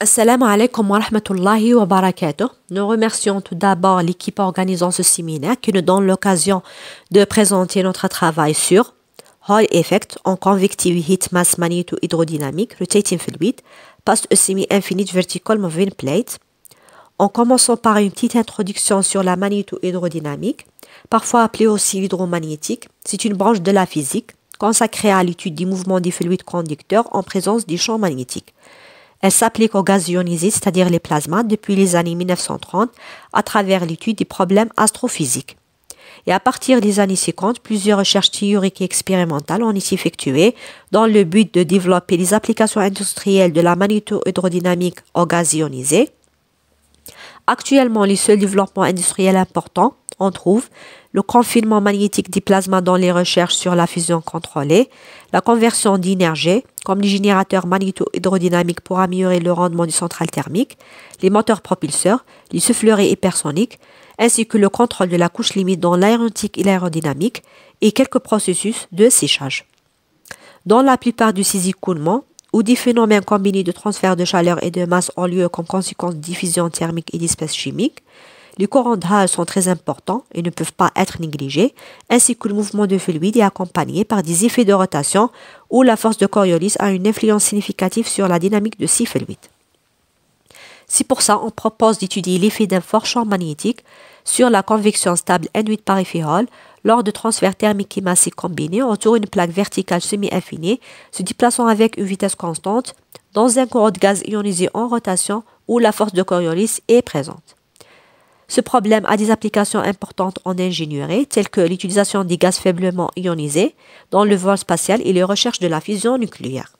Assalamu alaikum wa rahmatullahi wa barakatuh. Nous remercions tout d'abord l'équipe organisant ce séminaire qui nous donne l'occasion de présenter notre travail sur Hall Effect on Convective Heat Mass Magnéto-Hydrodynamique Rotating Fluid Past a Semi-Infinite Vertical Moving Plate. En commençant par une petite introduction sur la magnéto-hydrodynamique, parfois appelée aussi l'hydromagnétique, c'est une branche de la physique consacrée à l'étude du mouvement des fluides conducteurs en présence des champs magnétiques. Elle s'applique aux gaz ionisés, c'est-à-dire les plasmas, depuis les années 1930 à travers l'étude des problèmes astrophysiques. Et à partir des années 50, plusieurs recherches théoriques et expérimentales ont été effectuées dans le but de développer les applications industrielles de la magnéto-hydrodynamique aux gaz ionisés. Actuellement, les seuls développements industriels importants, on trouve le confinement magnétique des plasmas dans les recherches sur la fusion contrôlée, la conversion d'énergie, comme les générateurs magnéto-hydrodynamiques pour améliorer le rendement des centrales thermiques, les moteurs propulseurs, les souffleries hypersoniques, ainsi que le contrôle de la couche limite dans l'aéronautique et l'aérodynamique, et quelques processus de séchage. Dans la plupart de ces écoulements, où des phénomènes combinés de transfert de chaleur et de masse ont lieu comme conséquence de diffusion thermique et d'espèces chimiques, les courants de Hall sont très importants et ne peuvent pas être négligés, ainsi que le mouvement de fluide est accompagné par des effets de rotation où la force de Coriolis a une influence significative sur la dynamique de ces fluides. C'est pour ça qu'on propose d'étudier l'effet d'un fort champ magnétique sur la convection stable induite par effet Hall lors de transferts thermiques et massiques combinés autour d'une plaque verticale semi-infinie se déplaçant avec une vitesse constante dans un courant de gaz ionisé en rotation où la force de Coriolis est présente. Ce problème a des applications importantes en ingénierie, telles que l'utilisation des gaz faiblement ionisés dans le vol spatial et les recherches de la fusion nucléaire.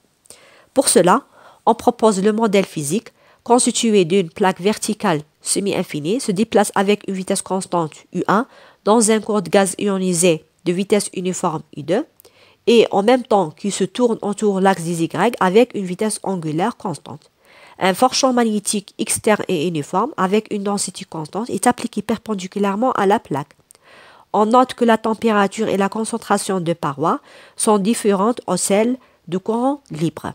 Pour cela, on propose le modèle physique constitué d'une plaque verticale semi-infinie se déplace avec une vitesse constante U1 dans un courant de gaz ionisé de vitesse uniforme U2 et en même temps qui se tourne autour l'axe des Y avec une vitesse angulaire constante. Un fort champ magnétique externe et uniforme avec une densité constante est appliqué perpendiculairement à la plaque. On note que la température et la concentration de parois sont différentes aux celles de courant libre.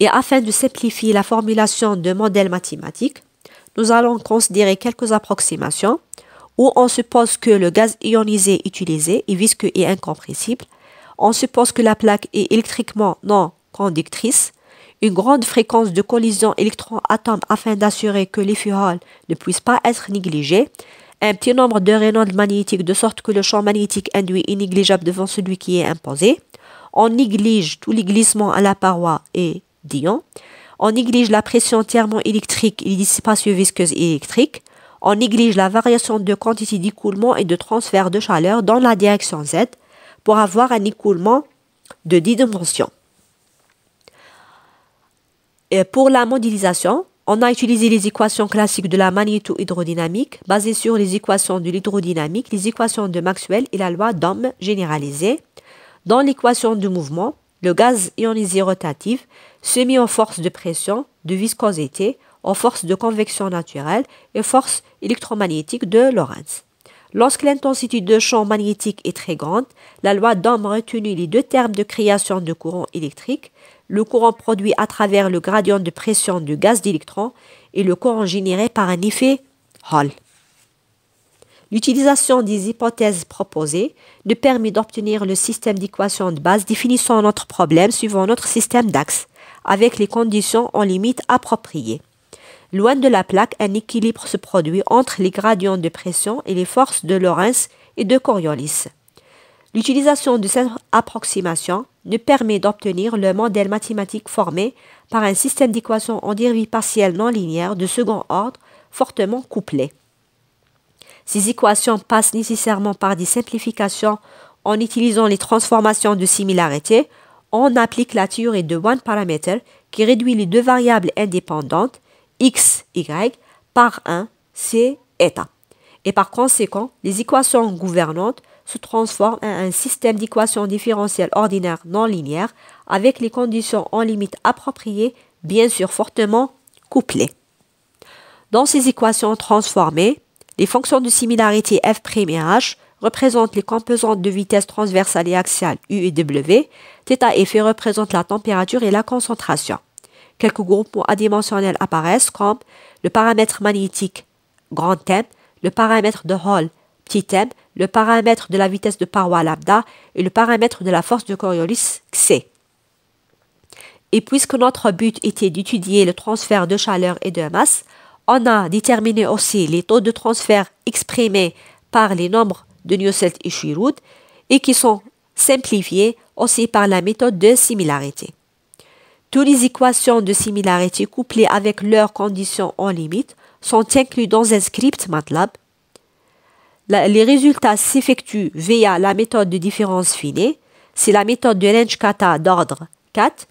Et afin de simplifier la formulation de modèles mathématiques, nous allons considérer quelques approximations où on suppose que le gaz ionisé utilisé est visqueux et incompressible, on suppose que la plaque est électriquement non conductrice, une grande fréquence de collision électron-atome afin d'assurer que l'effet Hall ne puisse pas être négligé, un petit nombre de Reynolds magnétiques de sorte que le champ magnétique induit est négligeable devant celui qui est imposé, on néglige tous les glissements à la paroi et d'ions, on néglige la pression thermoélectrique et les dissipations visqueuses et électriques, on néglige la variation de quantité d'écoulement et de transfert de chaleur dans la direction Z pour avoir un écoulement de 10 dimensions. Et pour la modélisation, on a utilisé les équations classiques de la magnéto-hydrodynamique basées sur les équations de l'hydrodynamique, les équations de Maxwell et la loi d'Ohm généralisée. Dans l'équation de mouvement, le gaz ionisé rotatif se met aux forces de pression, de viscosité, aux forces de convection naturelle et forces électromagnétiques de Lorentz. Lorsque l'intensité de champ magnétique est très grande, la loi d'Ohm retenu les deux termes de création de courant électrique, le courant produit à travers le gradient de pression du gaz d'électrons et le courant généré par un effet Hall. L'utilisation des hypothèses proposées nous permet d'obtenir le système d'équations de base définissant notre problème suivant notre système d'axes, avec les conditions en limite appropriées. Loin de la plaque, un équilibre se produit entre les gradients de pression et les forces de Lorentz et de Coriolis. L'utilisation de cette approximation nous permet d'obtenir le modèle mathématique formé par un système d'équations en dérivées partielles non linéaires de second ordre fortement couplées. Ces équations passent nécessairement par des simplifications en utilisant les transformations de similarité. On applique la théorie de one parameter qui réduit les deux variables indépendantes x, y par 1, c, eta. Et par conséquent, les équations gouvernantes se transforment en un système d'équations différentielles ordinaires non linéaires avec les conditions en limite appropriées, bien sûr fortement couplées. Dans ces équations transformées, les fonctions de similarité f' et h représentent les composantes de vitesse transversale et axiale u et w, θ et φ représentent la température et la concentration. quelques groupes adimensionnels apparaissent comme le paramètre magnétique grand M, le paramètre de Hall petit m, le paramètre de la vitesse de paroi lambda et le paramètre de la force de Coriolis C. Et puisque notre but était d'étudier le transfert de chaleur et de masse, on a déterminé aussi les taux de transfert exprimés par les nombres de Nusselt et Sherwood et qui sont simplifiés aussi par la méthode de similarité. Toutes les équations de similarité couplées avec leurs conditions en limite sont incluses dans un script MATLAB. Les résultats s'effectuent via la méthode de différence finie, c'est la méthode de Lensch-Kata d'ordre 4.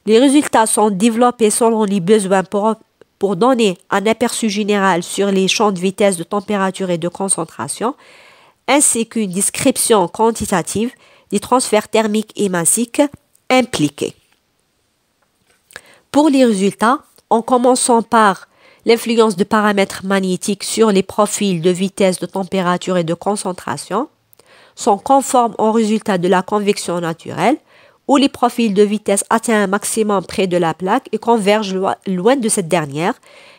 Les résultats sont développés selon les besoins pour donner un aperçu général sur les champs de vitesse, de température et de concentration, ainsi qu'une description quantitative des transferts thermiques et massiques impliqués. Pour les résultats, en commençant par l'influence de paramètres magnétiques sur les profils de vitesse, de température et de concentration, sont conformes aux résultats de la convection naturelle, où les profils de vitesse atteignent un maximum près de la plaque et convergent loin de cette dernière,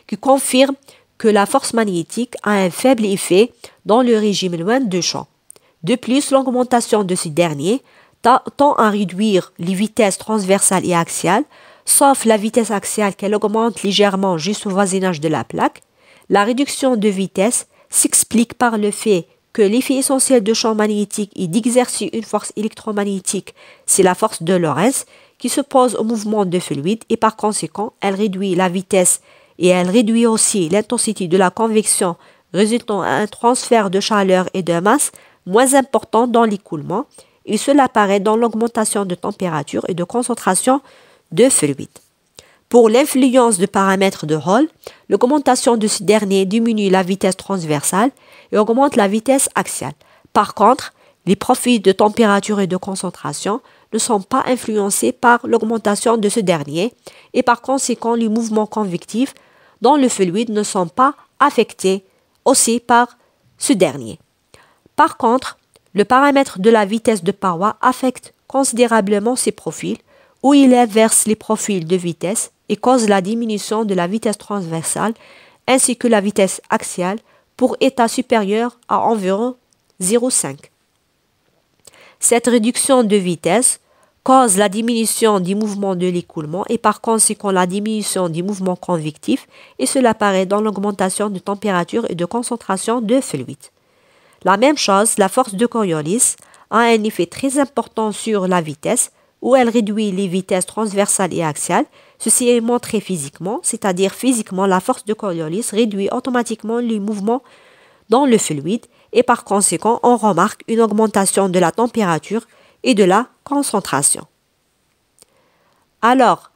qui confirme que la force magnétique a un faible effet dans le régime loin de champ. De plus, l'augmentation de ce dernier tend à réduire les vitesses transversales et axiales, sauf la vitesse axiale qu'elle augmente légèrement juste au voisinage de la plaque. La réduction de vitesse s'explique par le fait que l'effet essentiel de champ magnétique est d'exercer une force électromagnétique, c'est la force de Lorentz, qui s'oppose au mouvement de fluide et par conséquent, elle réduit la vitesse et elle réduit aussi l'intensité de la convection, résultant à un transfert de chaleur et de masse moins important dans l'écoulement, et cela apparaît dans l'augmentation de température et de concentration de fluide. Pour l'influence de paramètres de Hall, l'augmentation de ce dernier diminue la vitesse transversale et augmente la vitesse axiale. Par contre, les profils de température et de concentration ne sont pas influencés par l'augmentation de ce dernier et par conséquent, les mouvements convectifs dans le fluide ne sont pas affectés aussi par ce dernier. Par contre, le paramètre de la vitesse de paroi affecte considérablement ces profils où il inverse les profils de vitesse et cause la diminution de la vitesse transversale ainsi que la vitesse axiale pour état supérieur à environ 0,5. Cette réduction de vitesse cause la diminution du mouvement de l'écoulement et par conséquent la diminution du mouvement convectif et cela apparaît dans l'augmentation de température et de concentration de fluide. La même chose, la force de Coriolis a un effet très important sur la vitesse où elle réduit les vitesses transversales et axiales. Ceci est montré physiquement, c'est-à-dire physiquement la force de Coriolis réduit automatiquement les mouvements dans le fluide et par conséquent on remarque une augmentation de la température et de la concentration. Alors,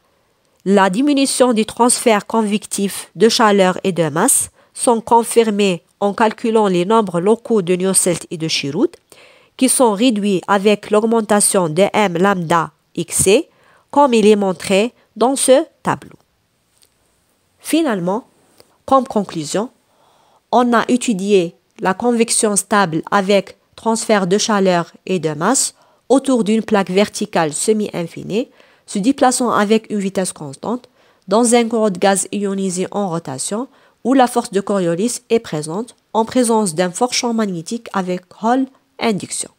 la diminution du transfert convectif de chaleur et de masse sont confirmées en calculant les nombres locaux de Nusselt et de Sherwood qui sont réduits avec l'augmentation de m lambda xc comme il est montré dans ce tableau. Finalement, comme conclusion, on a étudié la convection stable avec transfert de chaleur et de masse autour d'une plaque verticale semi-infinie, se déplaçant avec une vitesse constante dans un corps de gaz ionisé en rotation où la force de Coriolis est présente en présence d'un fort champ magnétique avec Hall induction.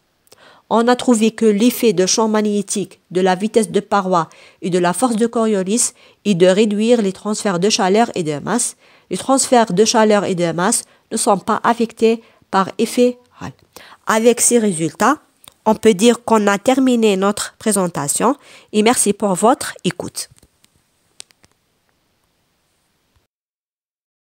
On a trouvé que l'effet de champ magnétique de la vitesse de paroi et de la force de Coriolis est de réduire les transferts de chaleur et de masse. Les transferts de chaleur et de masse ne sont pas affectés par effet Hall. Avec ces résultats, on peut dire qu'on a terminé notre présentation et merci pour votre écoute.